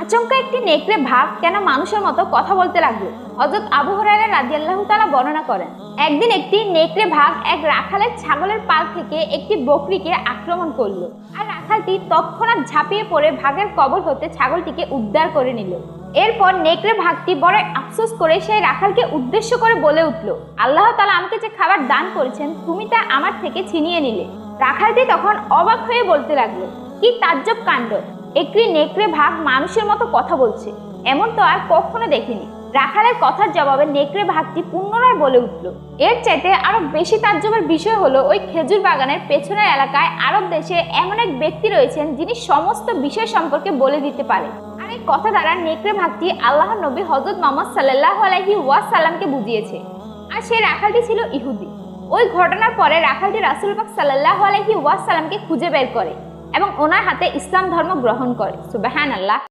আচমকা একটি নেকড়ে ভাগ কেন মানুষের মতো কথা বলতে লাগলো। হযরত আবু হুরায়রা রাদিয়াল্লাহু তাআলা বর্ণনা করেন, একদিন একটি নেকড়ে ভাগ এক রাখালের ছাগলের পাল থেকে একটি বকরিকে আক্রমণ করলো, আর রাখালটি তৎক্ষণাৎ ঝাঁপিয়ে পড়ে ভাগের কবল হতে ছাগলটিকে উদ্ধার করে নিল। এরপর নেকড়ে ভাগটি বড় আফসোস করে সেই রাখালকে উদ্দেশ্য করে বলে উঠল, আল্লাহ তাআলা আমাকে যে খাবার দান করেছেন তুমি তা আমার থেকে ছিনিয়ে নিলে। রাখালটি তখন অবাক হয়ে বলতে লাগলো, কি তাজ্জব কাণ্ড, একটি নেকড়ে ভাগ মানুষের মতো কথা বলছে, এমন তো আর কখনো দেখিনি। রাখালের কথার জবাবে নেকড়ে ভাগটি পুনরায় বলে উঠল। এর চাইতে আরো বেশি তাজ্জবের বিষয় হলো, ওই খেজুর বাগানের পেছনের এলাকায় আরব দেশে এমন এক ব্যক্তি রয়েছেন যিনি সমস্ত বিষয় সম্পর্কে বলে দিতে পারে। আর এই কথা দ্বারা নেকড়ে ভাগটি আল্লাহর নবী হযরত মুহাম্মদ সাল্লাল্লাহু আলাইহি ওয়াসাল্লামকে বুঝিয়েছে। আর সেই রাখালটি ছিল ইহুদি। ওই ঘটনার পরে রাখালটি রাসূল পাক সাল্লাল্লাহু আলাইহি ওয়াসাল্লামকে খুঁজে বের করে এবং ওনার হাতে ইসলাম ধর্ম গ্রহণ করে। সুবহানাল্লাহ।